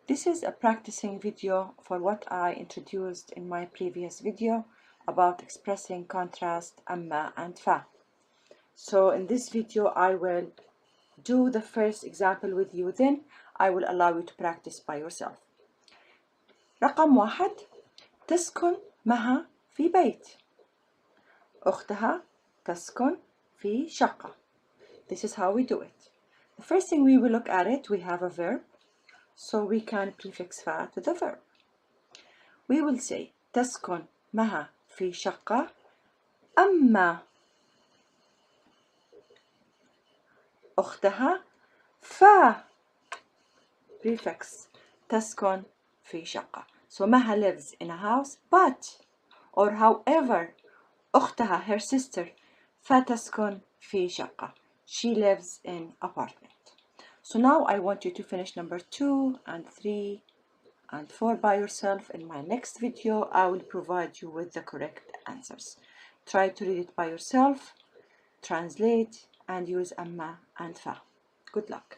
This is a practicing video for what I introduced in my previous video about expressing contrast Amma and Fa. So in this video I will do the first example with you, then I will allow you to practice by yourself. رقم 1. تسكن معها في بيت. أختها تسكن في شقة. This is how we do it. The first thing we will look at it, we have a verb, so we can prefix fa to the verb. We will say تسكن معها في شقة أما أختها فا prefix تسكن في شقة. So Maha lives in a house, but or however أختها, her sister, فتسكن في شقة. She lives in apartment. So now I want you to finish number 2 and 3 and 4 by yourself. In my next video I will provide you with the correct answers. Try to read it by yourself, translate, and use Amma and Fa. Good luck.